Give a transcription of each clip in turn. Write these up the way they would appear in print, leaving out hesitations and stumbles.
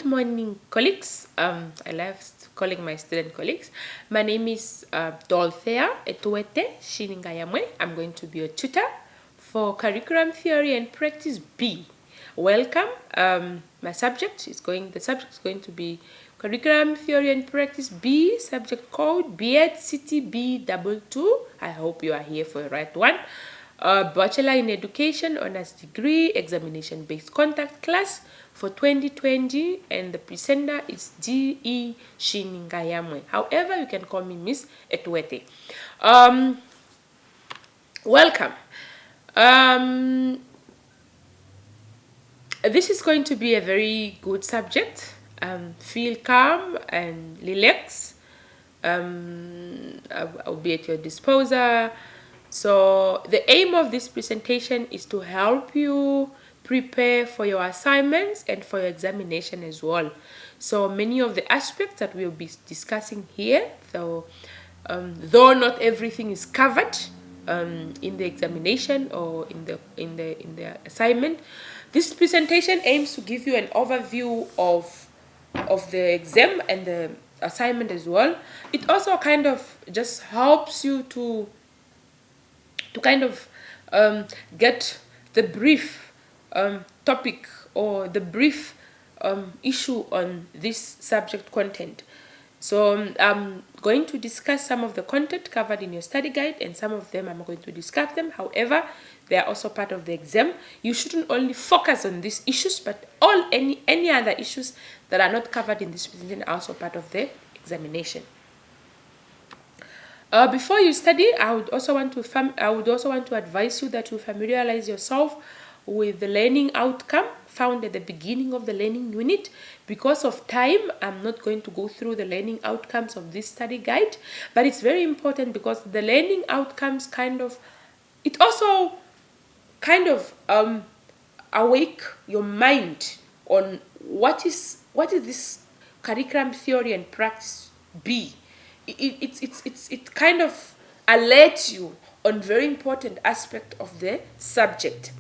morning, colleagues. I love calling my student colleagues. My name is Dolthea Etuete Shiningayamwe. I'm going to be a tutor for Curriculum Theory and Practice B. Welcome. The subject is going to be Curriculum Theory and Practice B, subject code B8 CTB22. I hope you are here for the right one. Bachelor in Education, Honours Degree, Examination-Based Contact class for 2020, and the presenter is D.E. Shiningayamwe. However, you can call me Miss Etuete. Welcome. This is going to be a very good subject. Feel calm and relax. I'll be at your disposal. So the aim of this presentation is to help you prepare for your assignments and for your examination as well. So many of the aspects that we'll be discussing here, though not everything is covered in the examination or in the assignment, this presentation aims to give you an overview of the exam and the assignment as well. It also kind of just helps you to kind of get the brief topic or the brief issue on this subject content. So I'm going to discuss some of the content covered in your study guide, and some of them I'm going to discuss them. However, they are also part of the exam. You shouldn't only focus on these issues, but any other issues that are not covered in this presentation are also part of the examination. Before you study, I would also want to advise you that you familiarize yourself with the learning outcome found at the beginning of the learning unit. Because of time, I'm not going to go through the learning outcomes of this study guide, but it's very important because the learning outcomes also awake your mind on what is this curriculum theory and practice B. It kind of alerts you on very important aspect of the subject.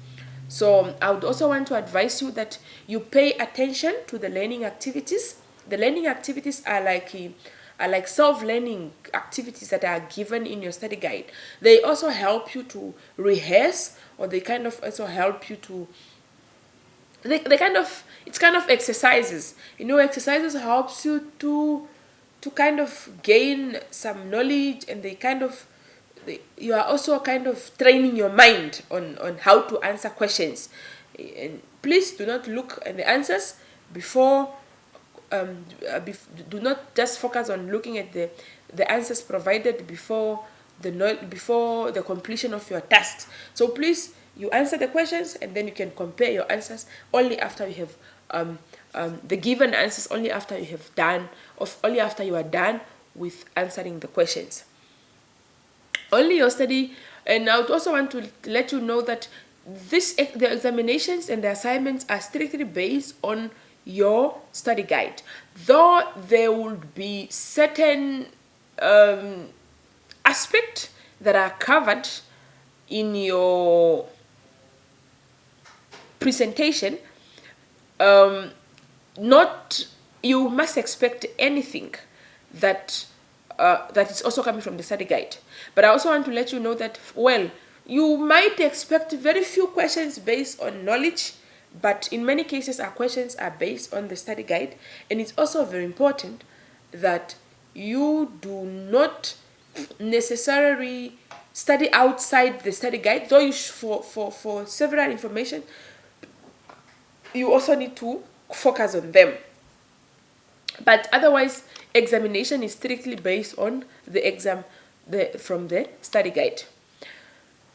So I would also want to advise you that you pay attention to the learning activities. The learning activities are like self-learning activities that are given in your study guide. They also help you to rehearse, or they kind of also help you to it's kind of exercises. Exercises helps you to kind of gain some knowledge, and you are also kind of training your mind on how to answer questions. And please do not look at the answers before do not just focus on looking at the answers provided before the completion of your task. So please, you answer the questions, and then you can compare your answers only after you have the given answers, only after you are done with answering the questions. Only your study. And I would also want to let you know that the examinations and the assignments are strictly based on your study guide, though there would be certain aspects that are covered in your presentation. You must expect anything that is also coming from the study guide. But I also want to let you know that, you might expect very few questions based on knowledge, but in many cases our questions are based on the study guide. And it's also very important that you do not necessarily study outside the study guide, though for several information you also need to focus on them. But otherwise, examination is strictly based on the exam from the study guide.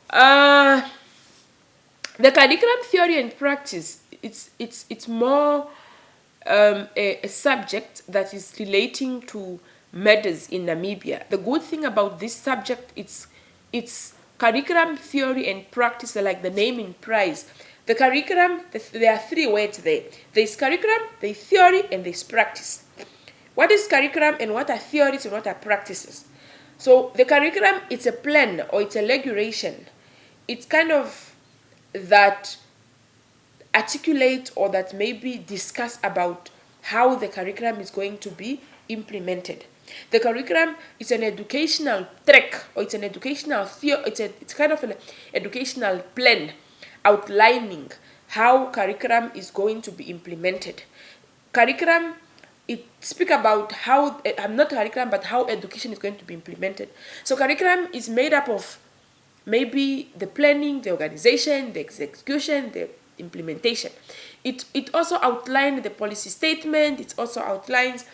The curriculum theory and practice, it's more a subject that is relating to matters in Namibia. The good thing about this subject, it's curriculum theory and practice, like the name implies. The curriculum, there are three words there. There's curriculum, there's theory, and there's practice. What is curriculum and what are theories and what are practices? So the curriculum, it's a plan or it's a regulation. It's kind of that articulate or that maybe discuss about how the curriculum is going to be implemented. The curriculum is an educational track, or it's an educational it's kind of an educational plan outlining how curriculum is going to be implemented. Curriculum, it speak about how not curriculum, but how education is going to be implemented. So curriculum is made up of maybe the planning, the organization, the execution, the implementation. It also outlines the policy statement. It also outlines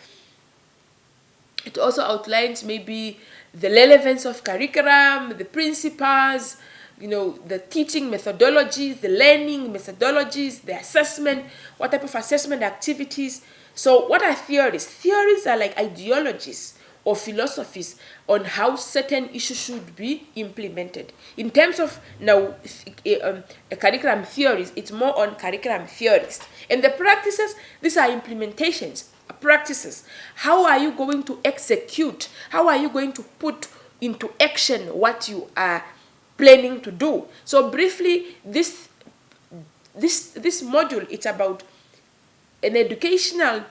maybe the relevance of curriculum, the principles, the teaching methodologies, the learning methodologies, the assessment, what type of assessment activities. So what are theories? Theories are like ideologies or philosophies on how certain issues should be implemented. In terms of now curriculum theories, it's more on curriculum theories. And the practices, these are implementations, practices. How are you going to execute? How are you going to put into action what you are planning to do? So briefly, this module, it's about an educational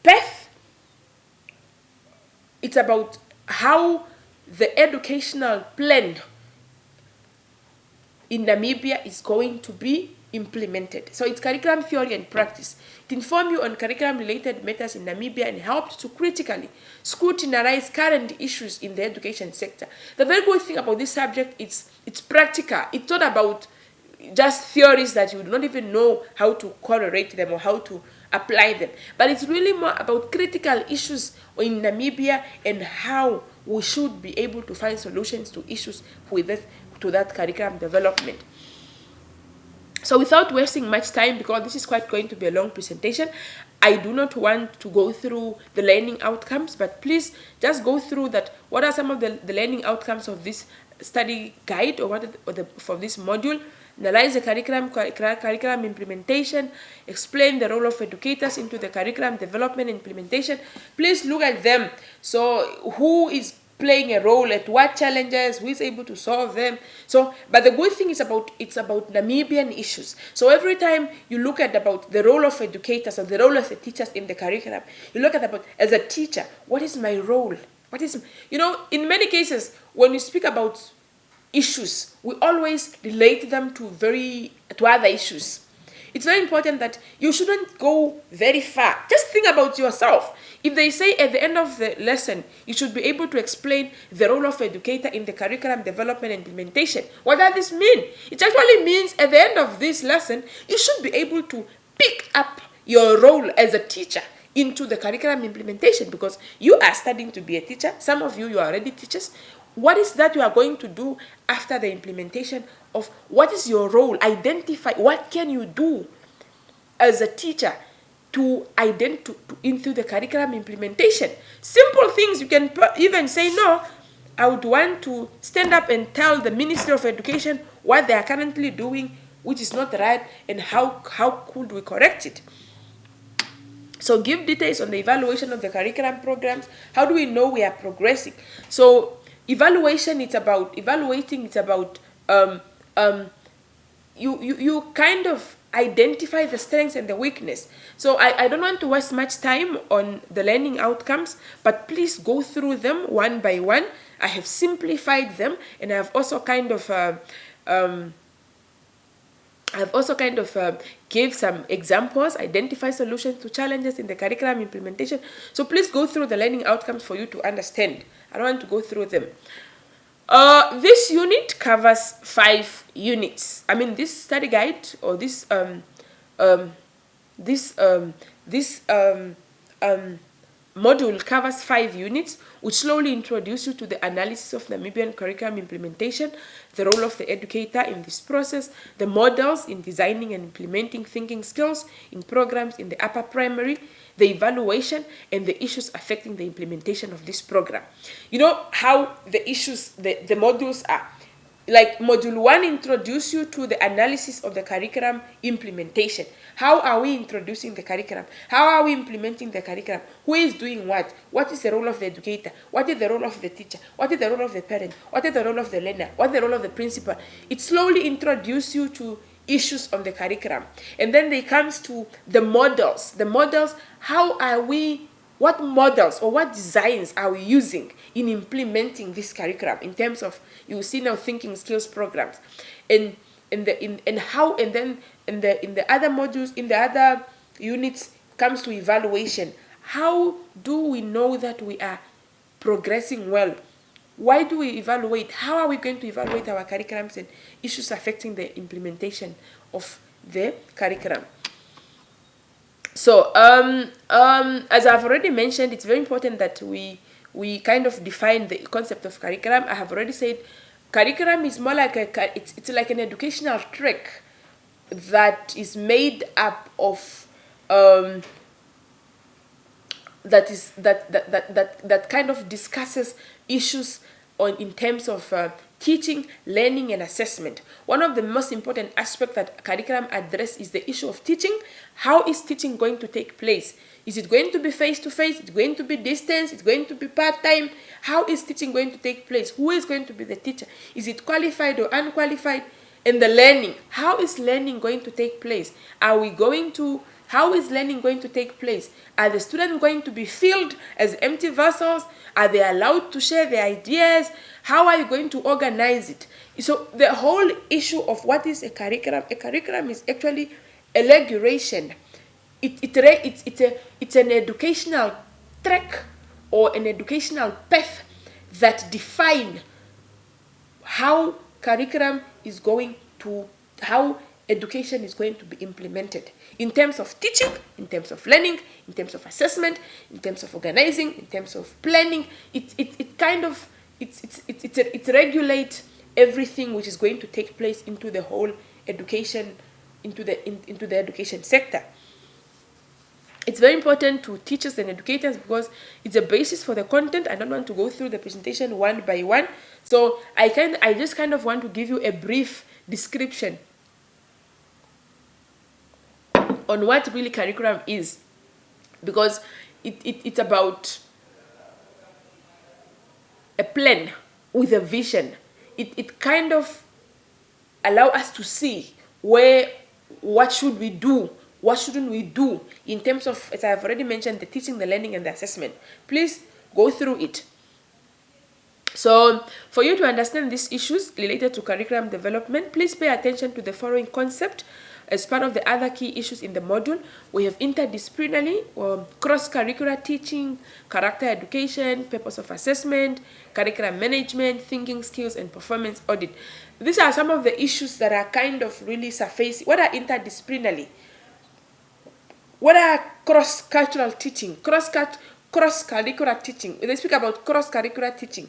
path. It's about how the educational plan in Namibia is going to be implemented. So it's curriculum theory and practice. It informs you on curriculum-related matters in Namibia and helps to critically scrutinize current issues in the education sector. The very good thing about this subject, it's practical. It's not about just theories that you do not even know how to correlate them or how to apply them. But it's really more about critical issues in Namibia and how we should be able to find solutions to issues to that curriculum development. So without wasting much time, because this is quite going to be a long presentation, I do not want to go through the learning outcomes, but please just go through that. What are some of the learning outcomes of this study guide for this module? Analyze the curriculum implementation, explain the role of educators into the curriculum development and implementation. Please look at them. So who is playing a role at what challenges, who is able to solve them. So, but the good thing is it's about Namibian issues. So every time you look at about the role of educators or the role of the teachers in the curriculum, you look at about, as a teacher, what is my role? What is, in many cases, when we speak about issues, we always relate them to other issues. It's very important that you shouldn't go very far. Just think about yourself. If they say at the end of the lesson, you should be able to explain the role of educator in the curriculum development and implementation, what does this mean? It actually means at the end of this lesson, you should be able to pick up your role as a teacher into the curriculum implementation, because you are studying to be a teacher. Some of you are already teachers. What is that you are going to do after the implementation of what is your role? Identify what can you do as a teacher to into the curriculum implementation. Simple things. You can even say, no, I would want to stand up and tell the Ministry of Education what they are currently doing, which is not right, and how could we correct it. So give details on the evaluation of the curriculum programs. How do we know we are progressing? So evaluation, it's about evaluating. It's about you kind of identify the strengths and the weakness. So I don't want to waste much time on the learning outcomes, but please go through them one by one. I have simplified them, and I have also kind of gave some examples, identify solutions to challenges in the curriculum implementation. So please go through the learning outcomes for you to understand. I don't want to go through them. This unit covers 5 units. I mean, this study guide or this module covers 5 units, which slowly introduce you to the analysis of Namibian curriculum implementation, the role of the educator in this process, the models in designing and implementing thinking skills in programs in the upper primary, the evaluation, and the issues affecting the implementation of this program. You know how the issues, the modules are. Like module 1 introduce you to the analysis of the curriculum implementation. How are we introducing the curriculum? How are we implementing the curriculum? Who is doing what? What is the role of the educator? What is the role of the teacher? What is the role of the parent? What is the role of the learner? What is the role of the principal? It slowly introduces you to issues on the curriculum. And then it comes to the models. The models, what models or what designs are we using in implementing this curriculum in terms of, you see now, thinking skills programs, and how, and then in the other modules, in the other units, comes to evaluation. How do we know that we are progressing well? Why do we evaluate? How are we going to evaluate our curriculums and issues affecting the implementation of the curriculum? So, as I've already mentioned, it's very important that we kind of define the concept of curriculum. I have already said curriculum is more like it's like an educational track that is made up of that kind of discusses issues in terms of teaching, learning, and assessment. One of the most important aspects that curriculum address is the issue of teaching. How is teaching going to take place? Is it going to be face-to-face? It's going to be distance? It's going to be part-time? How is teaching going to take place? Who is going to be the teacher? Is it qualified or unqualified? And the learning. How is learning going to take place? How is learning going to take place? Are the students going to be filled as empty vessels? Are they allowed to share their ideas? How are you going to organize it? So the whole issue of what is a curriculum is actually a regulation. It's an educational track or an educational path that define how curriculum is going to, how education is going to be implemented in terms of teaching, in terms of learning, in terms of assessment, in terms of organizing, in terms of planning. It regulates everything which is going to take place into the whole education, into the education sector. It's very important to teachers and educators because it's a basis for the content. I don't want to go through the presentation one by one. So I just kind of want to give you a brief description on what really curriculum is, because it's about a plan with a vision. It kind of allow us to see what should we do, what shouldn't we do in terms of, as I've already mentioned, the teaching, the learning, and the assessment. Please go through it. So for you to understand these issues related to curriculum development, please pay attention to the following concept. As part of the other key issues in the module, we have interdisciplinary or cross-curricular teaching, character education, purpose of assessment, curriculum management, thinking skills, and performance audit. These are some of the issues that are kind of really surfacing. What are interdisciplinary? What are cross-cultural teaching? Cross-curricular teaching. They speak about cross-curricular teaching.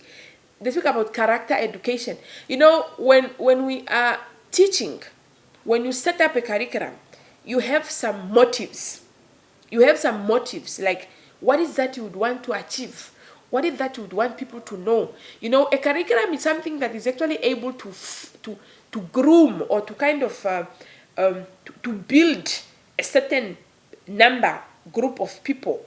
They speak about character education. You know, when we are teaching, when you set up a curriculum, you have some motives. You have some motives, like what is that you would want to achieve? What is that you would want people to know? You know, a curriculum is something that is actually able to groom or to kind of to build a certain group of people.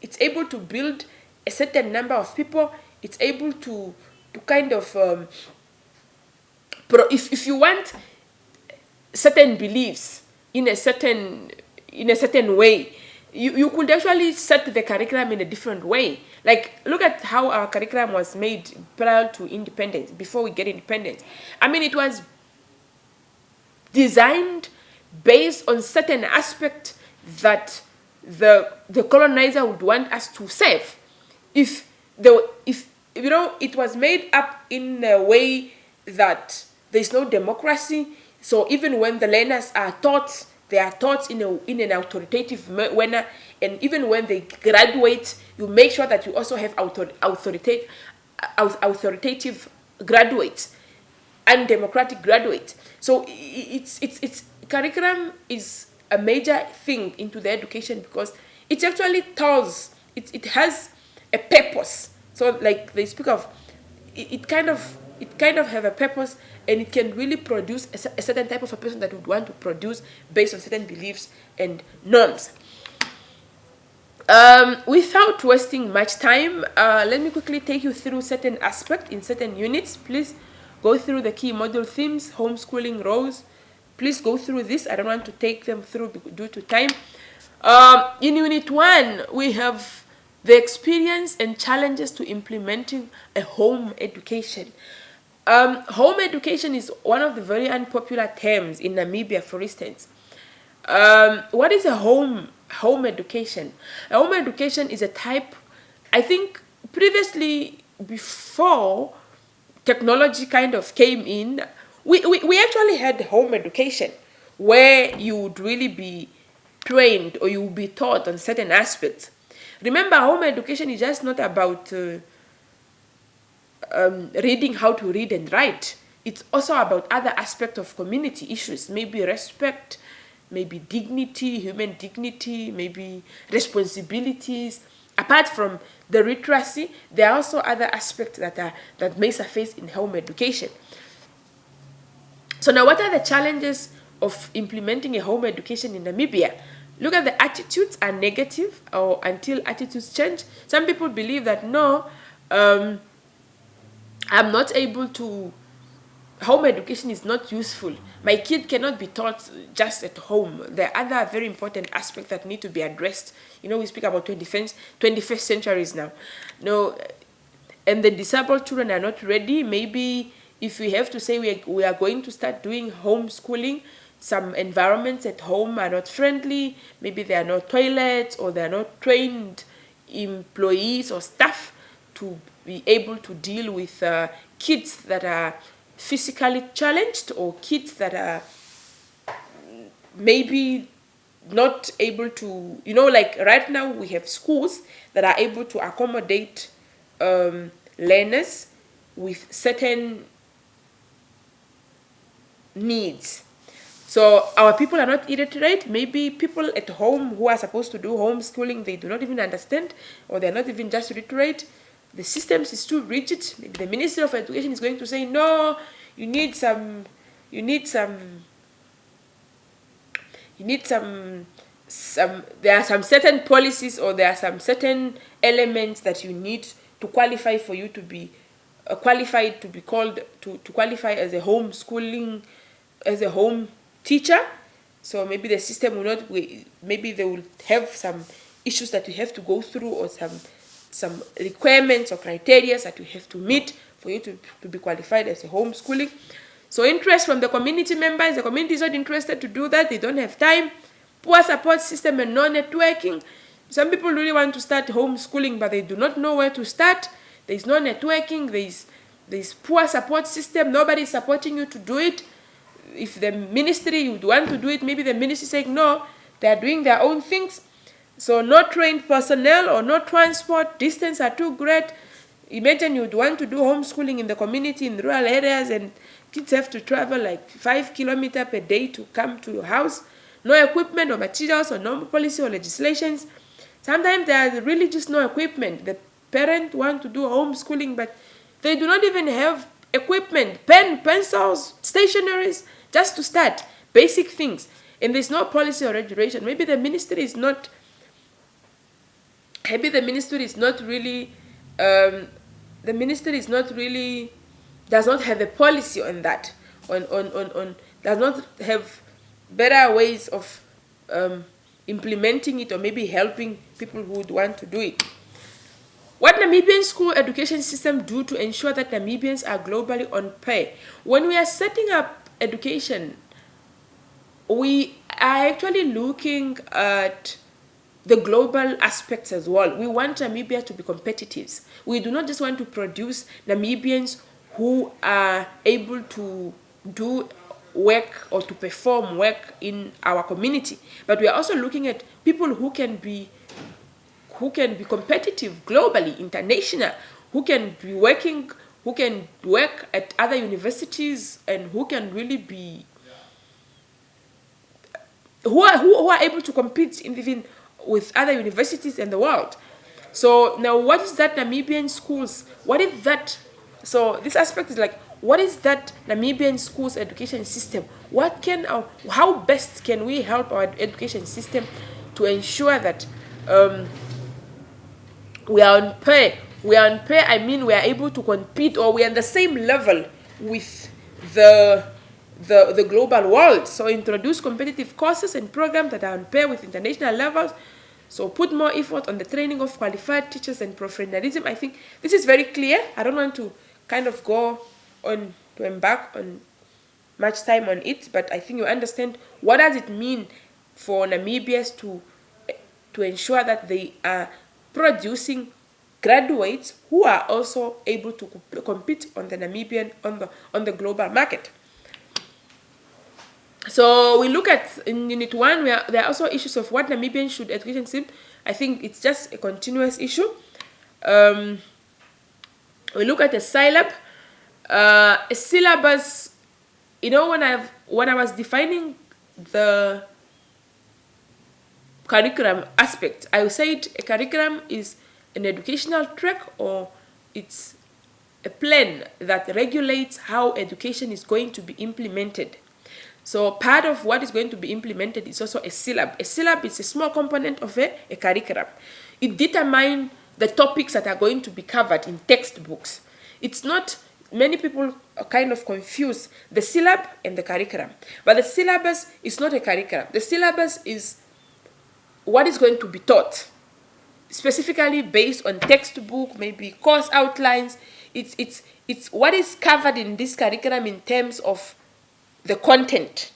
It's able to build a certain number of people. It's able to kind of if you want certain beliefs in a certain way, you could actually set the curriculum in a different way. Like, look at how our curriculum was made prior to independence, before we get independence. I mean, it was designed based on certain aspects that the colonizer would want us to save. If you know, it was made up in a way that there's no democracy. So even when the learners are taught, they are taught in an authoritative manner, and even when they graduate, you make sure that you also have authoritative graduates and democratic graduates. So it's curriculum is a major thing into the education because it actually tells it has a purpose. So like they speak of, it kind of have a purpose, and it can really produce a certain type of a person that would want to produce based on certain beliefs and norms. Without wasting much time, let me quickly take you through certain aspects in certain units. Please go through the key module themes: homeschooling roles, please go through this. I don't want to take them through due to time. In Unit 1, we have the experience and challenges to implementing a home education. Home education is one of the very unpopular terms in Namibia, for instance. What is a home education? A home education is a type, I think previously, before technology kind of came in, we actually had home education where you would really be trained or you would be taught on certain aspects. Remember, home education is just not about reading how to read and write. It's also about other aspects of community issues, maybe respect, maybe dignity, human dignity, maybe responsibilities. Apart from the literacy, there are also other aspects that may surface in home education. So now, what are the challenges of implementing a home education in Namibia? Look at the attitudes are negative, or until attitudes change. Some people believe that no, I'm not able to, home education is not useful. My kid cannot be taught just at home. There are other very important aspects that need to be addressed. You know, we speak about 21st centuries now. No, and the disabled children are not ready. Maybe if we have to say we are going to start doing homeschooling, some environments at home are not friendly. Maybe there are no toilets, or there are not trained employees or staff to be able to deal with kids that are physically challenged, or kids that are maybe not able to, like right now we have schools that are able to accommodate learners with certain needs. So our people are not illiterate. Maybe people at home who are supposed to do homeschooling, they do not even understand, or they're not even just literate. The systems is too rigid. Maybe the Ministry of Education is going to say, no, there are some certain policies, or there are some certain elements that you need to qualify for you to be qualified to be called, to qualify as a homeschooling, as a home teacher. So maybe the system will not, maybe they will have some issues that you have to go through, or some requirements or criteria that you have to meet for you to be qualified as a homeschooling. So interest from the community members, the community is not interested to do that, they don't have time. Poor support system and no networking. Some people really want to start homeschooling, but they do not know where to start. There is no networking, there is poor support system, nobody is supporting you to do it. If the ministry would want to do it, maybe the ministry is saying no, they are doing their own things. So no trained personnel or no transport, distance are too great. Imagine you'd want to do homeschooling in the community, in rural areas, and kids have to travel like 5 kilometers per day to come to your house. No equipment or materials or no policy or legislations. Sometimes there are really just no equipment. The parent want to do homeschooling, but they do not even have equipment, pen, pencils, stationaries, just to start basic things. And there's no policy or regulation. Maybe the ministry is not really does not have a policy on that, does not have better ways of implementing it, or maybe helping people who would want to do it. What Namibian school education system do to ensure that Namibians are globally on par? When we are setting up education, we are actually looking at the global aspects as well. We want Namibia to be competitive. We do not just want to produce Namibians who are able to do work or to perform work in our community, but we are also looking at people who can be competitive globally, international, who can work at other universities, and who can really be who are able to compete even with other universities in the world. So now, what is that Namibian schools? What is that? So this aspect is like, what is that Namibian schools education system? How best can we help our education system to ensure that we are on par? We are on par, I mean we are able to compete, or we are on the same level with the the global world. So introduce competitive courses and programs that are on par with international levels. So put more effort on the training of qualified teachers and professionalism. I think this is very clear. I don't want to kind of go on to embark on much time on it, but I think you understand what does it mean for Namibians to ensure that they are producing graduates who are also able to compete on the Namibian on the global market. So we look at in Unit 1 where there are also issues of what Namibian should education system. I think it's just a continuous issue. We look at a syllabus. A syllabus, you know, when I was defining the curriculum aspect, I said a curriculum is an educational track, or it's a plan that regulates how education is going to be implemented. So part of what is going to be implemented is also a syllabus. A syllabus is a small component of a curriculum. It determines the topics that are going to be covered in textbooks. It's not, many people are kind of confuse the syllabus and the curriculum. But the syllabus is not a curriculum. The syllabus is what is going to be taught, specifically based on textbook, maybe course outlines. It's what is covered in this curriculum in terms of the content.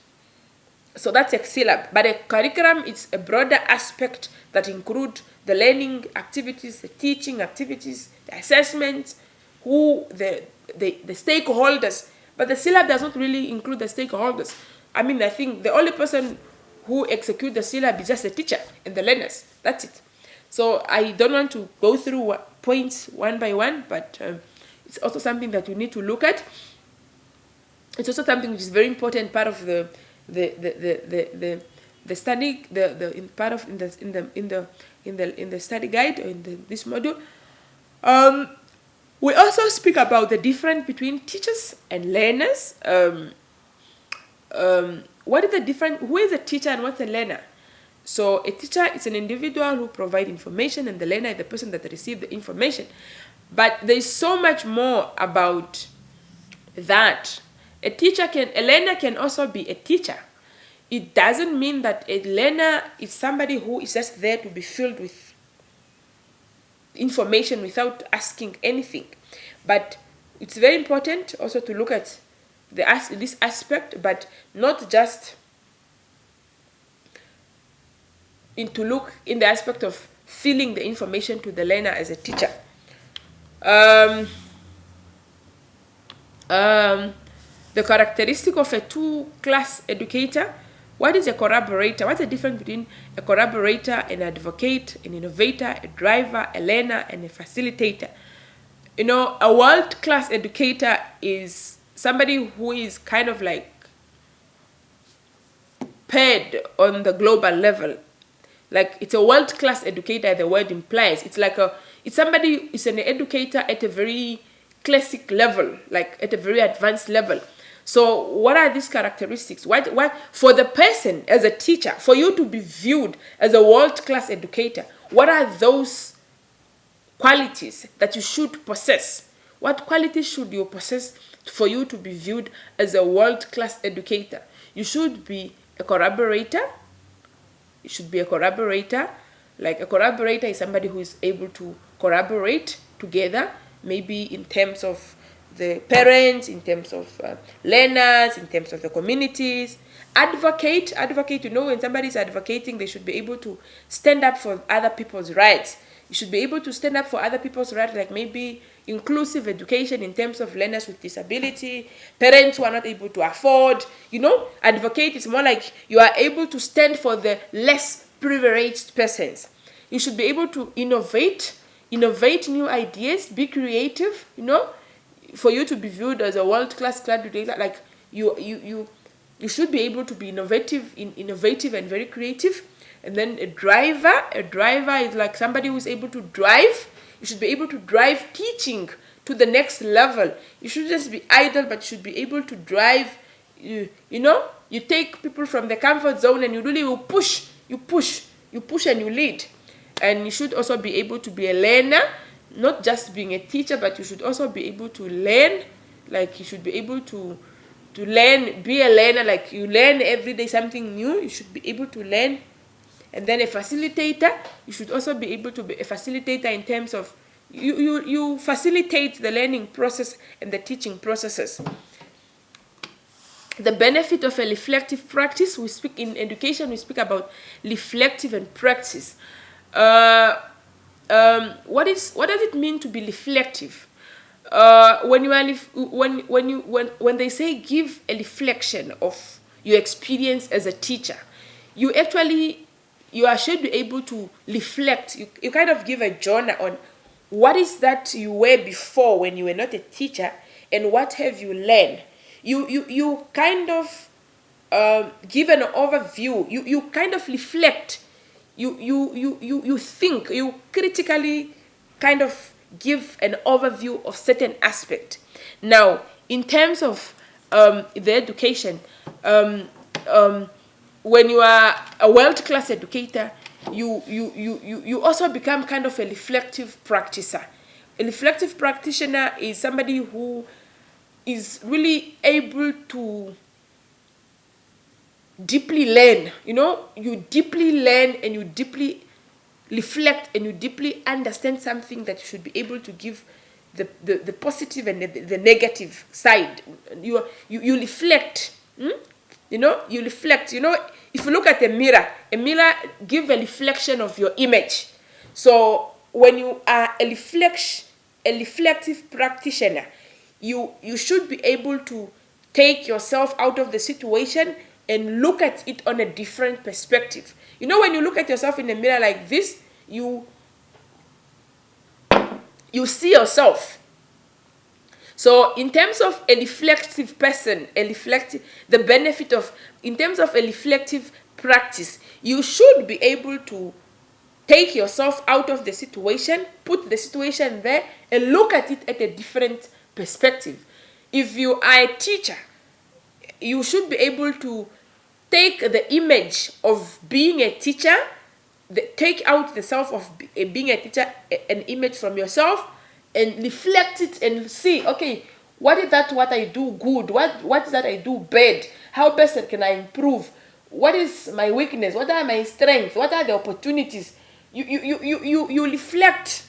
So that's a syllabus. But a curriculum is a broader aspect that include the learning activities, the teaching activities, the assessments, who the stakeholders. But the syllabus does not really include the stakeholders. I mean, I think the only person who execute the syllabus is just the teacher and the learners. That's it. So I don't want to go through points one by one, but it's also something that you need to look at. It's also something which is very important part of the study, in the study guide or in this module. We also speak about the difference between teachers and learners. What is the difference? Who is a teacher and what's a learner? So a teacher is an individual who provides information, and the learner is the person that receives the information. But there is so much more about that. A learner can also be a teacher. It doesn't mean that a learner is somebody who is just there to be filled with information without asking anything. But it's very important also to look at this aspect, but not just to look in the aspect of filling the information to the learner as a teacher. The characteristic of a two-class educator. What is a collaborator? What's the difference between a collaborator, an advocate, an innovator, a driver, a learner, and a facilitator? You know, a world-class educator is somebody who is kind of like paid on the global level. Like, it's a world-class educator, the word implies. It's somebody who's an educator at a very classic level, like at a very advanced level. So what are these characteristics? What for the person as a teacher, for you to be viewed as a world-class educator, what are those qualities that you should possess? What qualities should you possess for you to be viewed as a world-class educator? You should be a collaborator. You should be a collaborator. Like, a collaborator is somebody who is able to collaborate together, maybe in terms of the parents, in terms of learners, in terms of the communities. Advocate, you know, when somebody is advocating, they should be able to stand up for other people's rights. You should be able to stand up for other people's rights, like maybe inclusive education in terms of learners with disability, parents who are not able to afford. You know, advocate is more like you are able to stand for the less privileged persons. You should be able to innovate new ideas, be creative, you know, for you to be viewed as a world-class educator. Like, you should be able to be innovative and very creative. And then a driver is like somebody who is able to drive. You should be able to drive teaching to the next level. You shouldn't just be idle, but you should be able to drive. You know, you take people from the comfort zone and you really will push and you lead. And you should also be able to be a learner, not just being a teacher, but you should also be able to learn. Like, you should be able to learn, be a learner, like you learn every day something new. You should be able to learn. And then a facilitator, you should also be able to be a facilitator in terms of you facilitate the learning process and the teaching processes. The benefit of a reflective practice, we speak in education, we speak about reflective and practice. What does it mean to be reflective? When they say give a reflection of your experience as a teacher, you are should be able to reflect. You kind of give a journal on what is that you were before when you were not a teacher, and what have you learned. You kind of give an overview. You kind of reflect. You think. You critically kind of give an overview of certain aspect. Now, in terms of the education, when you are a world-class educator, you also become kind of a reflective practicer. A reflective practitioner is somebody who is really able to deeply learn. You deeply learn and you deeply reflect and you deeply understand something that you should be able to give the positive and the negative side. You reflect. You reflect. If you look at a mirror gives a reflection of your image. So when you are a reflective practitioner, you should be able to take yourself out of the situation and look at it on a different perspective. When you look at yourself in the mirror like this, you see yourself. So in terms of a reflective person, the benefit of, in terms of a reflective practice, you should be able to take yourself out of the situation, put the situation there, and look at it at a different perspective. If you are a teacher, you should be able to take the image of being a teacher, take out the self of being a teacher, an image from yourself, and reflect it and see, okay, what is that what I do good? What is that I do bad? How best can I improve? What is my weakness? What are my strengths? What are the opportunities? You reflect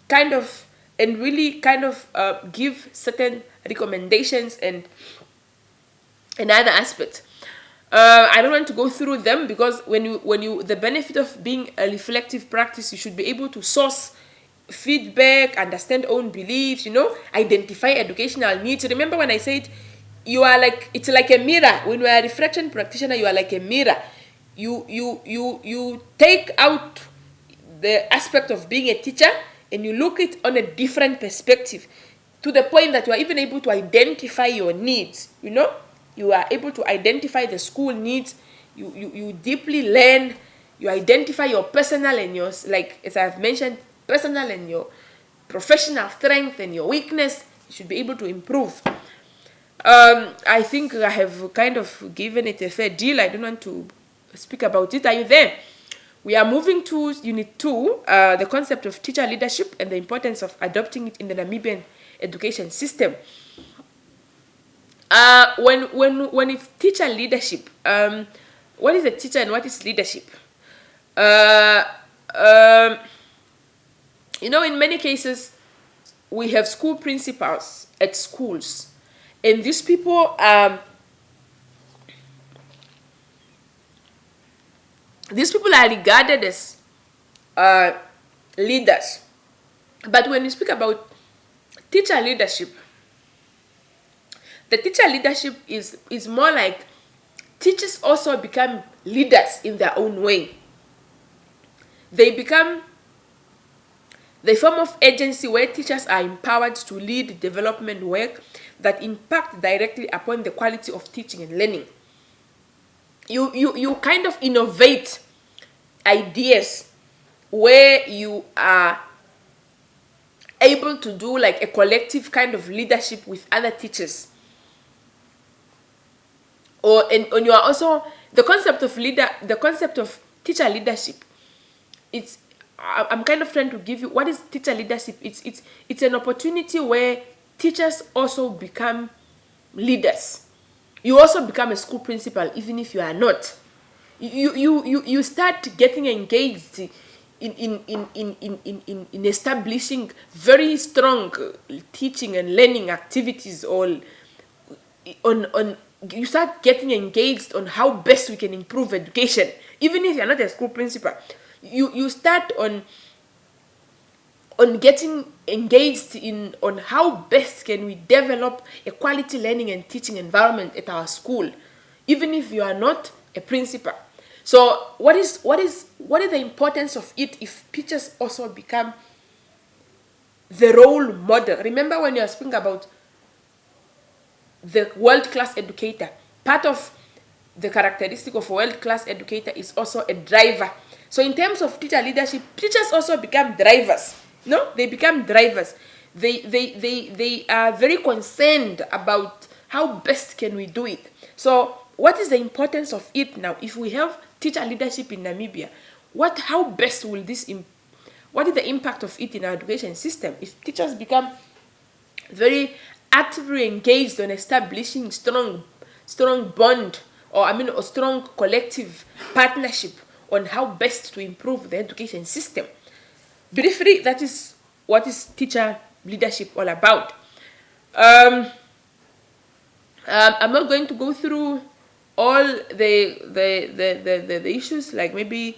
kind of and really kind of give certain recommendations and other aspects. I don't want to go through them because when you the benefit of being a reflective practice, you should be able to source feedback, understand own beliefs, identify educational needs. Remember when I said it's like a mirror. When you are a reflection practitioner, you are like a mirror. You take out the aspect of being a teacher and you look it on a different perspective, to the point that you are even able to identify your needs. You are able to identify the school needs. You deeply learn. You identify your personal and your, like as I've mentioned, personal and your professional strength and your weakness. You should be able to improve. I think I have kind of given it a fair deal. I don't want to speak about it. Are you there? We are moving to Unit 2, the concept of teacher leadership and the importance of adopting it in the Namibian education system. When it's teacher leadership, what is a teacher and what is leadership? In many cases, we have school principals at schools, and these people are regarded as leaders. But when we speak about teacher leadership, the teacher leadership is more like teachers also become leaders in their own way. They become the form of agency where teachers are empowered to lead development work that impact directly upon the quality of teaching and learning. You kind of innovate ideas where you are able to do like a collective kind of leadership with other teachers. And you are also, the concept of teacher leadership, I'm kind of trying to give you what is teacher leadership. It's an opportunity where teachers also become leaders. You also become a school principal even if you are not. You start getting engaged in establishing very strong teaching and learning activities, or on you start getting engaged on how best we can improve education. Even if you're not a school principal, you start on getting engaged in on how best can we develop a quality learning and teaching environment at our school, even if you are not a principal. So what is the importance of it if teachers also become the role model? Remember when you are speaking about the world-class educator, part of the characteristic of a world-class educator is also a driver. So in terms of teacher leadership, teachers also become drivers. No, they become drivers. They are very concerned about how best can we do it. So what is the importance of it now? If we have teacher leadership in Namibia, how best will this what is the impact of it in our education system? If teachers become very actively engaged on establishing strong bond, or a strong collective partnership on how best to improve the education system. Briefly, that is what is teacher leadership all about. I'm not going to go through all the issues, like maybe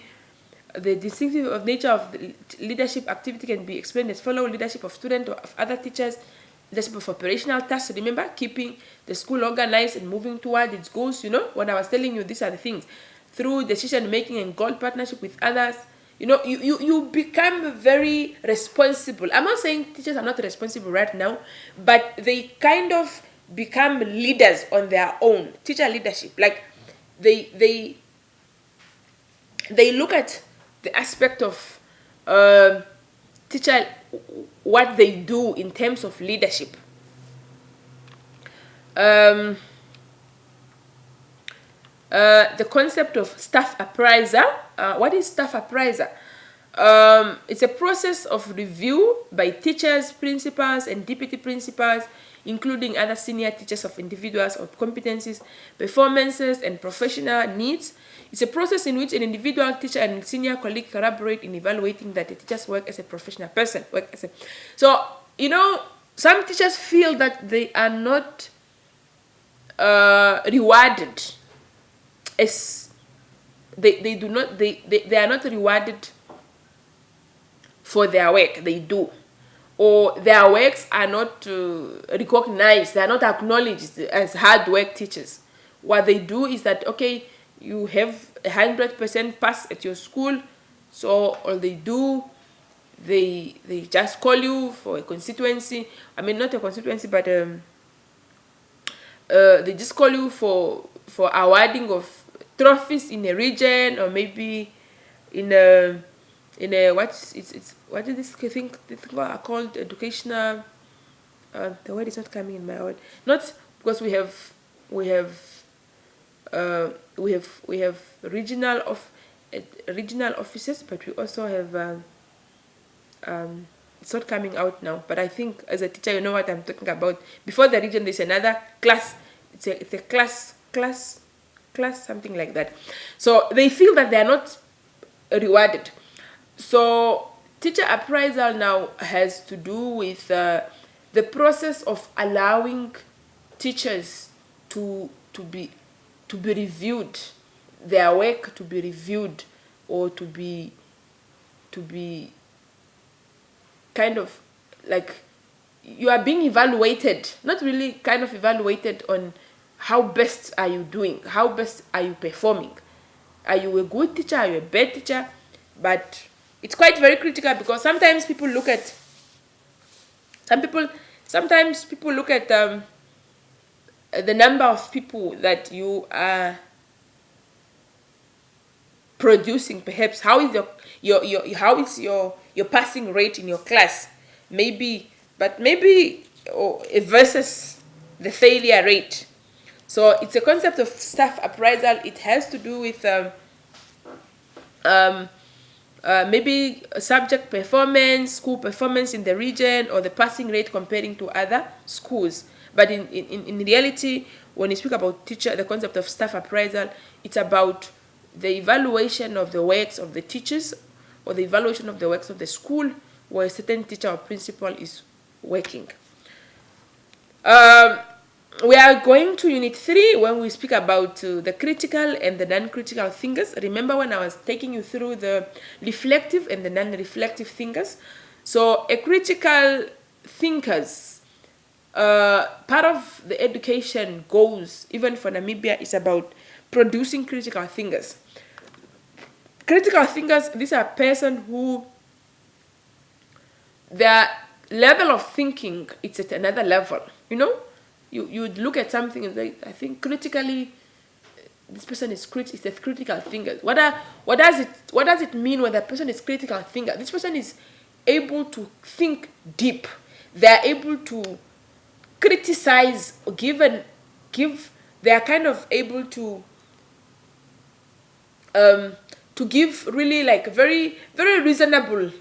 the distinctive of nature of the leadership activity can be explained as follow: leadership of students or of other teachers, leadership of operational tasks. Remember, keeping the school organized and moving toward its goals. When I was telling you, these are the things. Through decision making and goal partnership with others, you become very responsible. I'm not saying teachers are not responsible right now, but they kind of become leaders on their own. Teacher leadership, like they look at the aspect of teacher, what they do in terms of leadership. The concept of staff appraiser. What is staff appraiser? It's a process of review by teachers, principals, and deputy principals, including other senior teachers, of individuals of competencies, performances, and professional needs. It's a process in which an individual teacher and senior colleague collaborate in evaluating that the teachers work as a professional person. So, some teachers feel that they are not rewarded as they are not rewarded for their work they do, or their works are not recognized, they are not acknowledged as hard work teachers. What they do is that, okay, you have 100% pass at your school, so all they do, they just call you for a constituency. Not a constituency, but they just call you for awarding of trophies in a region, or maybe in a what is this thing are called educational. The word is not coming in my word. Not because we have regional offices, but we also have it's not coming out now. But I think as a teacher, you know what I'm talking about. Before the region, there's another class. It's a class, something like that. So they feel that they are not rewarded. So teacher appraisal now has to do with the process of allowing teachers to be reviewed, their work to be reviewed, or to be kind of like you are being evaluated, not really kind of evaluated on how best are you doing, how best are you performing. Are you a good teacher, are you a bad teacher? But it's quite very critical, because sometimes people look at the number of people that you are producing. Perhaps how is your passing rate in your class, maybe versus the failure rate. So it's a concept of staff appraisal. It has to do with maybe subject performance, school performance in the region, or the passing rate comparing to other schools. But in reality, when you speak about teacher, the concept of staff appraisal, it's about the evaluation of the works of the teachers or the evaluation of the works of the school where a certain teacher or principal is working. We are going to Unit 3 when we speak about the critical and the non-critical thinkers. Remember when I was taking you through the reflective and the non-reflective thinkers? So a critical thinkers, part of the education goals, even for Namibia, is about producing critical thinkers. Critical thinkers, these are persons who their level of thinking, it's at another level, you know? You look at something and say, I think critically, this person is a critical thinker. What does it mean when that person is critical thinker? This person is able to think deep. They are able to criticize, they are kind of able to give really like very, very reasonable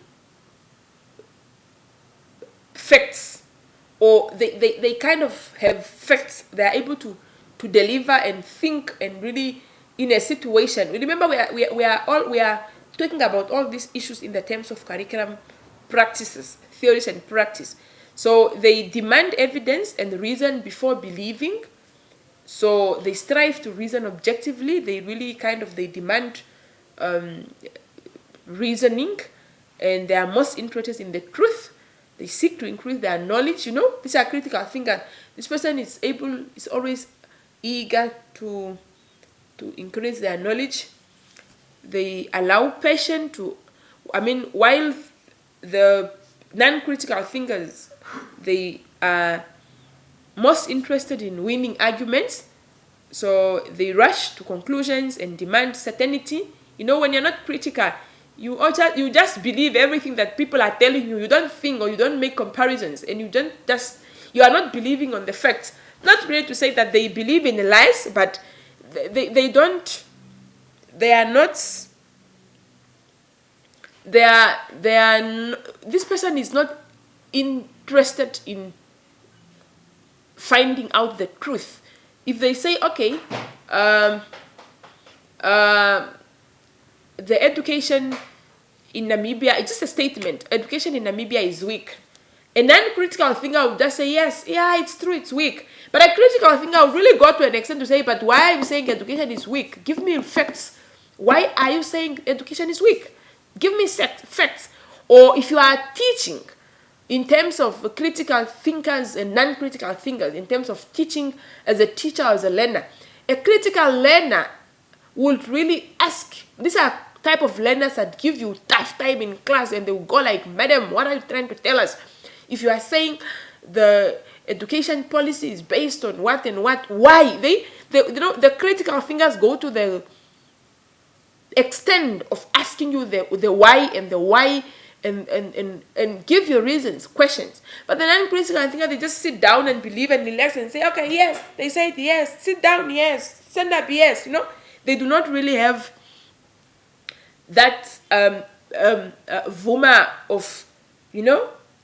facts, or they kind of have facts. They are able to deliver and think and really in a situation. Remember, we are talking about all these issues in the terms of curriculum practices, theories and practice. So they demand evidence and reason before believing. So they strive to reason objectively. They really they demand reasoning, and they are most interested in the truth. They seek to increase their knowledge. These are critical thinkers. This person is always eager to increase their knowledge. They allow passion while the non-critical thinkers, they are most interested in winning arguments. So they rush to conclusions and demand certainty. When you're not critical, you just believe everything that people are telling you. You don't think, or you don't make comparisons, and you are not believing on the facts. Not really to say that they believe in lies, but they are not. This person is not interested in finding out the truth. If they say, okay, the education in Namibia, it's just a statement. Education in Namibia is weak. A non-critical thinker would just say, yes, yeah, it's true, it's weak. But a critical thinker would really go to an extent to say, but why are you saying education is weak? Give me facts. Why are you saying education is weak? Give me facts. Or if you are teaching in terms of critical thinkers and non-critical thinkers, in terms of teaching as a teacher or as a learner, a critical learner would really ask. These are type of learners that give you tough time in class, and they will go like, madam, what are you trying to tell us? If you are saying the education policy is based on what and what, why? The critical thinkers go to the extent of asking you the why and the why, and give you reasons, questions. But the non-critical thinker, they just sit down and believe and relax and say, okay, yes. They say yes. Sit down, yes. Stand up, yes. They do not really have that vuma of,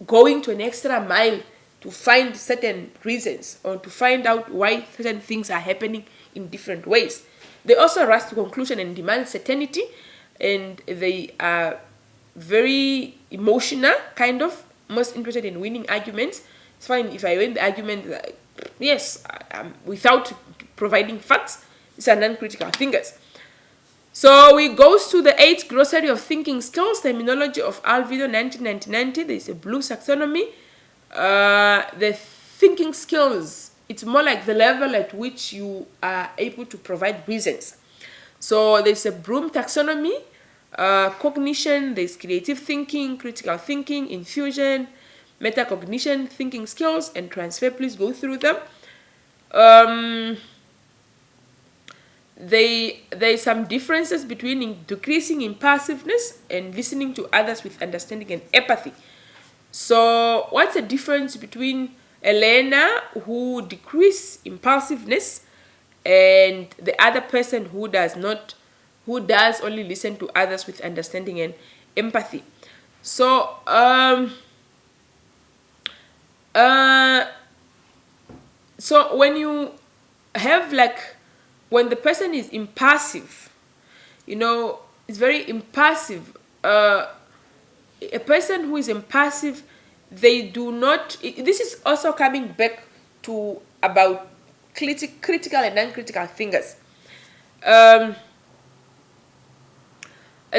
going to an extra mile to find certain reasons or to find out why certain things are happening in different ways. They also rush to conclusion and demand certainty, and they are very emotional, most interested in winning arguments. It's fine if I win the argument, yes, without providing facts. These are non-critical thinkers. So we goes to the 8th Glossary of Thinking Skills, Terminology of Alvido 1990. There is a blue taxonomy. The thinking skills, it's more like the level at which you are able to provide reasons. So there's a Bloom taxonomy, cognition, there's creative thinking, critical thinking, infusion, metacognition, thinking skills, and transfer. Please go through them. There's some differences between decreasing impulsiveness and listening to others with understanding and empathy. So what's the difference between a learner who decreases impulsiveness and the other person who does only listen to others with understanding and empathy? So so when you have like, when the person is impassive, it's very impassive. A person who is impassive, they do not, this is also coming back to about critical and non-critical thinkers. As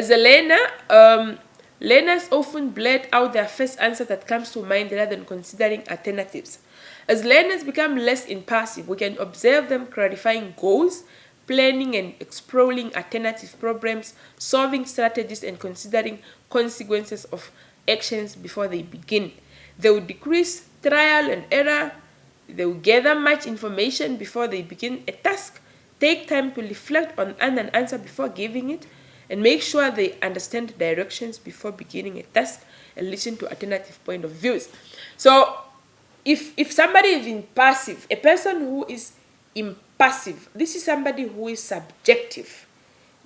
a learner, learners often blurt out their first answer that comes to mind rather than considering alternatives. As learners become less impassive, we can observe them clarifying goals, planning and exploring alternative problems, solving strategies, and considering consequences of actions before they begin. They will decrease trial and error. They will gather much information before they begin a task, take time to reflect on an answer before giving it, and make sure they understand directions before beginning a task, and listen to alternative point of views. So if somebody is impassive, a person who is impassive, this is somebody who is subjective.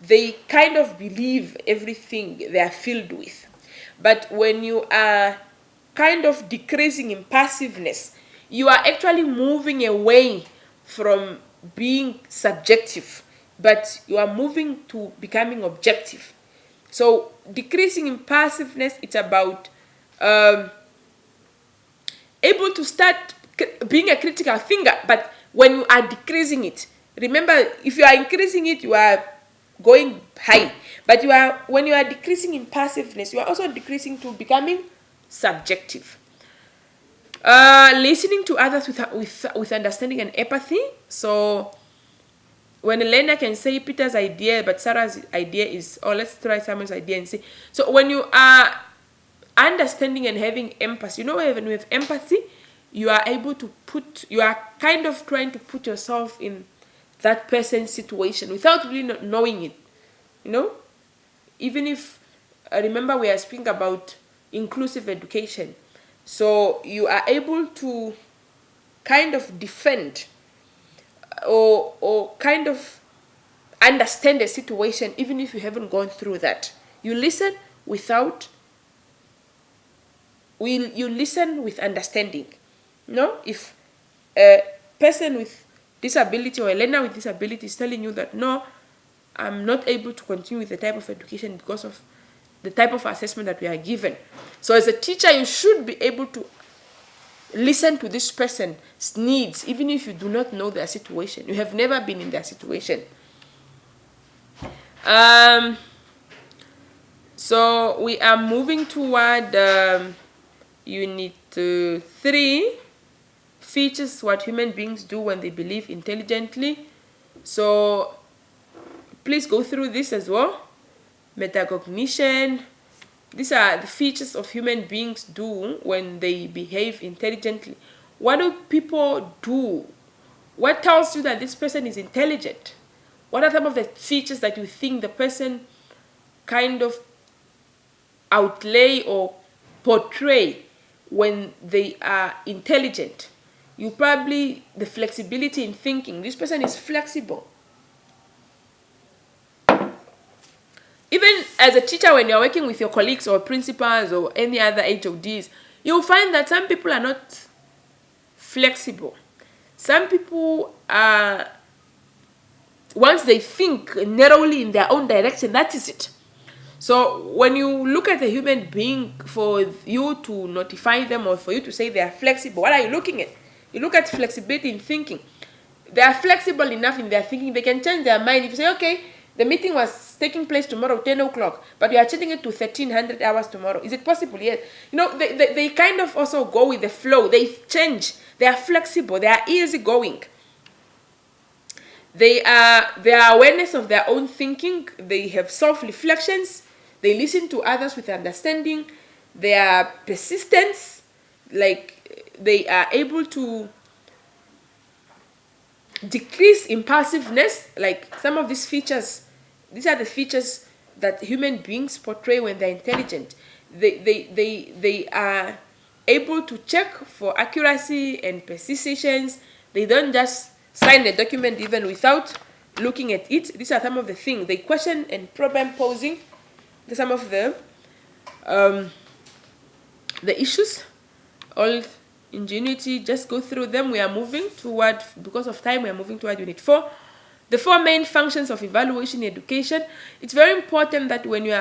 They kind of believe everything they are filled with. But when you are kind of decreasing impassiveness, you are actually moving away from being subjective, but you are moving to becoming objective. So decreasing impassiveness, it's about able to start being a critical thinker. But when you are decreasing it, remember, if you are increasing it, you are going high. But when you are decreasing impassiveness, you are also decreasing to becoming subjective. Listening to others with understanding and empathy. So when a learner can say Peter's idea, but Sarah's idea is, or let's try someone's idea and say. So when you are understanding and having empathy, when you have empathy, you are able to you are kind of trying to put yourself in that person's situation without really not knowing it. Even if, remember, we are speaking about inclusive education. So you are able to kind of defend or kind of understand the situation even if you haven't gone through that. You listen with understanding. If a person with disability or a learner with disability is telling you that, no, I'm not able to continue with the type of education because of the type of assessment that we are given. So as a teacher, you should be able to listen to this person's needs, even if you do not know their situation. You have never been in their situation. So we are moving toward Unit 3, features what human beings do when they believe intelligently. So please go through this as well. Metacognition. These are the features of human beings do when they behave intelligently. What do people do? What tells you that this person is intelligent? What are some of the features that you think the person kind of outlay or portray when they are intelligent? You probably, the flexibility in thinking. This person is flexible. Even as a teacher, when you're working with your colleagues or principals or any other HODs, you'll find that some people are not flexible. Some people are, once they think narrowly in their own direction, that is it. So when you look at a human being, for you to notify them or for you to say they are flexible, what are you looking at? You look at flexibility in thinking. They are flexible enough in their thinking. They can change their mind. If you say, okay, the meeting was taking place tomorrow, 10 o'clock, but we are changing it to 1300 hours tomorrow. Is it possible? Yes. They kind of also go with the flow. They change. They are flexible. They are easygoing. Their awareness of their own thinking. They have self-reflections. They listen to others with understanding. Their persistence, like they are able to decrease impulsiveness. Like some of these features, these are the features that human beings portray when they're intelligent. They are able to check for accuracy and precisions. They don't just sign the document even without looking at it. These are some of the things. They question and problem posing. These are some of the issues. All ingenuity, just go through them. We are moving toward, because of time, we are moving toward Unit 4. The 4 main functions of evaluation in education. It's very important that when you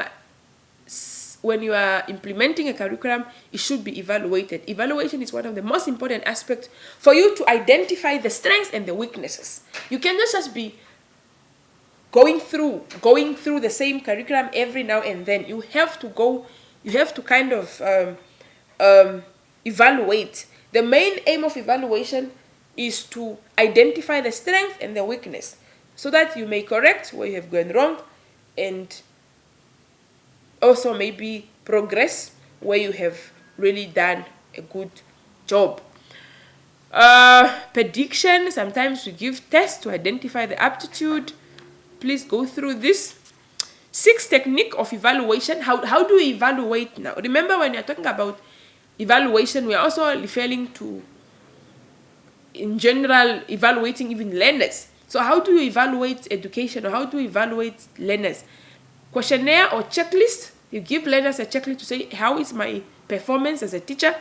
are implementing a curriculum, it should be evaluated. Evaluation is one of the most important aspects for you to identify the strengths and the weaknesses. You cannot just be going through the same curriculum every now and then. You have to kind of evaluate. The main aim of evaluation is to identify the strength and the weakness, so that you may correct where you have gone wrong, and also maybe progress where you have really done a good job. Prediction, sometimes we give tests to identify the aptitude. Please go through this. 6 technique of evaluation. How do we evaluate now? Remember, when you're talking about evaluation, we are also referring to, in general, evaluating even learners. So how do you evaluate education, or how do you evaluate learners? Questionnaire or checklist. You give learners a checklist to say, how is my performance as a teacher?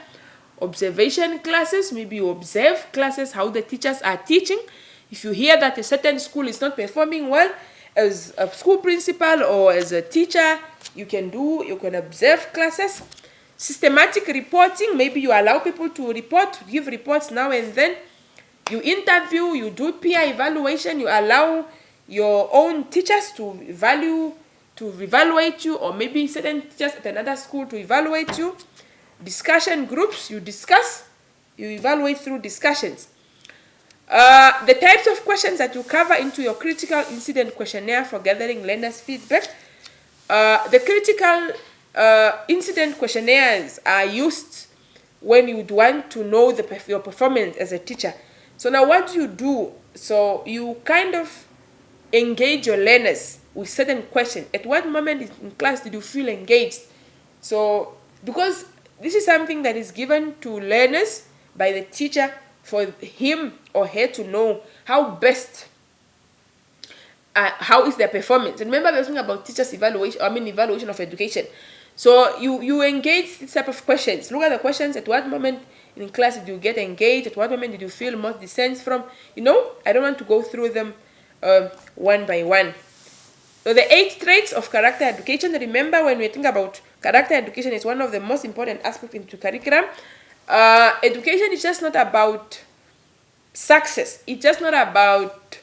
Observation classes. Maybe you observe classes, how the teachers are teaching. If you hear that a certain school is not performing well, as a school principal or as a teacher, you can observe classes. Systematic reporting. Maybe you allow people to report, to give reports now and then. You interview, you do peer evaluation, you allow your own teachers to evaluate you, or maybe certain teachers at another school to evaluate you. Discussion groups, you discuss, you evaluate through discussions. The types of questions that you cover into your critical incident questionnaire for gathering learners' feedback. The critical incident questionnaires are used when you want to know your performance as a teacher. So now what do you do? So you kind of engage your learners with certain questions. At what moment in class did you feel engaged? So, because this is something that is given to learners by the teacher for him or her to know how is their performance. And remember, we're talking about teachers' evaluation of education. So you engage this type of questions. Look at the questions. At what moment in class did you get engaged? At what moment did you feel most dissent from? I don't want to go through them one by one. So the 8 traits of character education. Remember, when we think about character education, it's one of the most important aspects into curriculum. Education is just not about success. It's just not about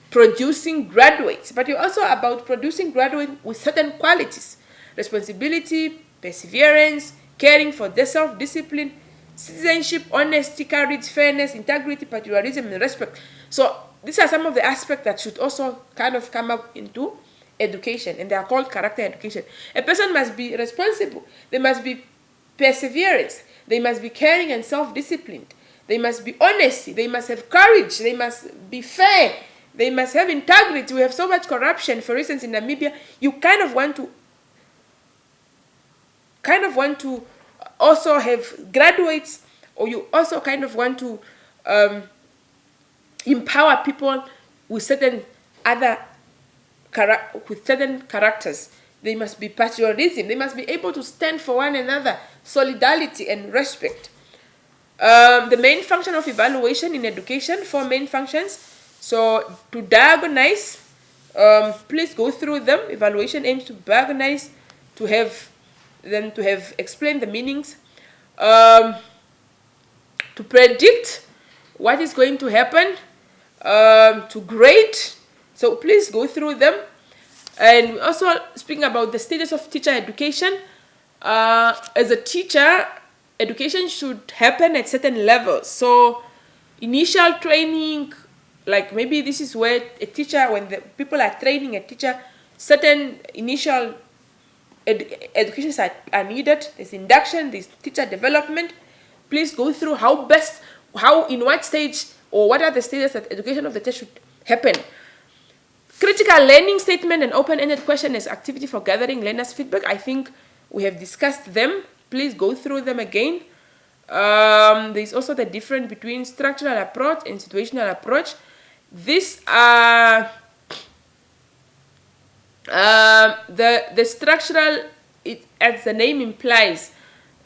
producing graduates, but it's also about producing graduates with certain qualities: responsibility, perseverance, caring for their self-discipline, citizenship, honesty, courage, fairness, integrity, patriotism, and respect. So these are some of the aspects that should also kind of come up into education, and they are called character education. A person must be responsible. They must be perseverance. They must be caring and self-disciplined. They must be honesty. They must have courage. They must be fair. They must have integrity. We have so much corruption. For instance, in Namibia, you kind of want to also have graduates, or you also kind of want to empower people with certain characters. They must be patriotism. They must be able to stand for one another, solidarity and respect. The main function of evaluation in education, 4 main functions. So to diagnose, please go through them. Evaluation aims to diagnose, to have explained the meanings, to predict what is going to happen, to grade. So please go through them. And also speaking about the status of teacher education. As a teacher, education should happen at certain levels. So initial training, like maybe this is where a teacher, when the people are training a teacher, certain initial educations are needed. There's induction, there's teacher development. Please go through in what stage, or what are the stages that education of the teacher should happen. Critical learning statement and open-ended question as activity for gathering learners' feedback. I think we have discussed them. Please go through them again. There's also the difference between structural approach and situational approach. These are the structural, as the name implies,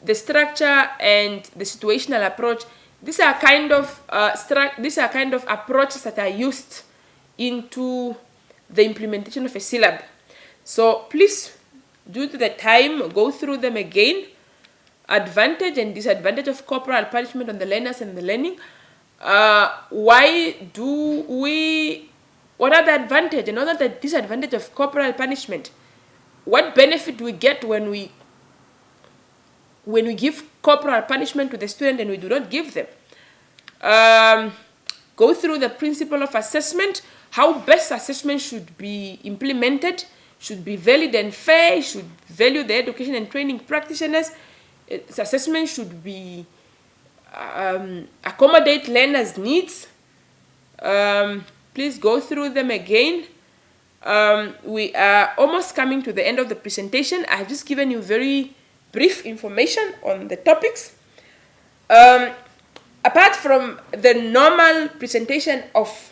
the structure and the situational approach, these are kind of approaches that are used into the implementation of a syllabus. So please, due to the time, go through them again. Advantage and disadvantage of corporal punishment on the learners and the learning. What are the advantage and what are the disadvantage of corporal punishment? What benefit do we get when we give corporal punishment to the student and we do not give them? Go through the principle of assessment, how best assessment should be implemented, should be valid and fair, should value the education and training practitioners. Its assessment should be accommodate learners' needs. Please go through them again. We are almost coming to the end of the presentation. I've just given you very brief information on the topics. Apart from the normal presentation of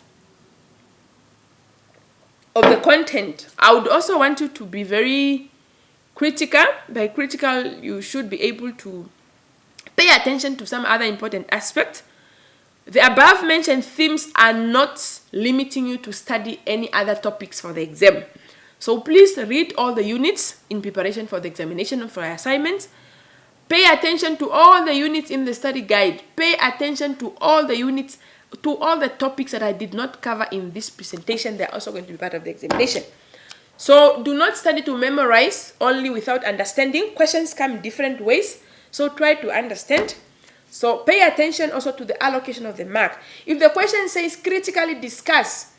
the content, I would also want you to be very critical. By critical, you should be able to pay attention to some other important aspect. The above mentioned themes are not limiting you to study any other topics for the exam. So please read all the units in preparation for the examination and for assignments. Pay attention to all the units in the study guide. Pay attention to all the units, to all the topics that I did not cover in this presentation. They're also going to be part of the examination. So do not study to memorize only without understanding. Questions come in different ways, so try to understand. So pay attention also to the allocation of the mark. If the question says critically discuss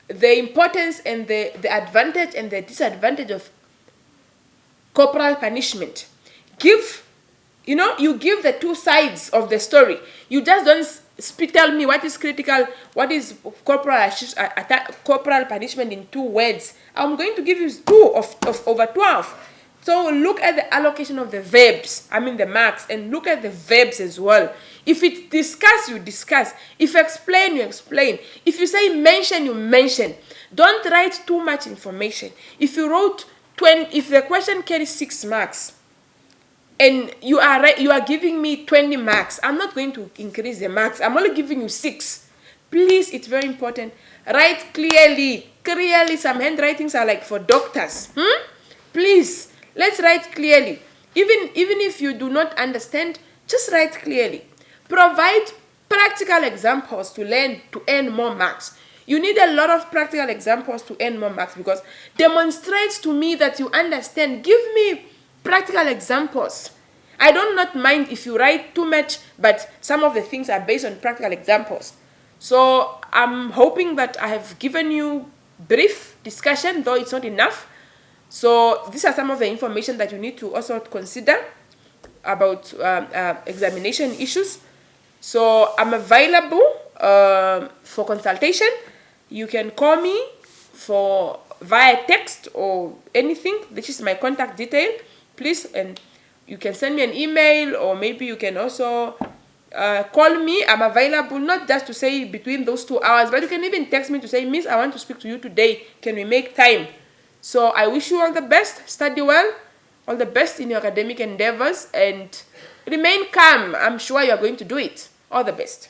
the importance and the advantage and the disadvantage of corporal punishment, you give the two sides of the story. You just don't tell me what is critical, what is corporal punishment in 2 words. I'm going to give you 2 of over 12. So look at the allocation of the verbs, the marks, and look at the verbs as well. If it's discuss, you discuss. If explain, you explain. If you say mention, you mention. Don't write too much information. If you wrote 20, if the question carries 6 marks, and you are giving me 20 marks, I'm not going to increase the marks. I'm only giving you 6. Please, it's very important. Write clearly. Clearly, some handwritings are like for doctors. Please. Let's write clearly. Even if you do not understand, just write clearly. Provide practical examples to earn more marks. You need a lot of practical examples to earn more marks because demonstrates to me that you understand. Give me practical examples. I do not mind if you write too much, but some of the things are based on practical examples. So I'm hoping that I have given you brief discussion, though it's not enough. So these are some of the information that you need to also consider about examination issues. So I'm available for consultation. You can call me via text or anything. This is my contact detail. Please, and you can send me an email, or maybe you can also call me. I'm available not just to say between those 2 hours, but you can even text me to say, Miss, I want to speak to you today. Can we make time? So I wish you all the best. Study well. All the best in your academic endeavors. And remain calm. I'm sure you are going to do it. All the best.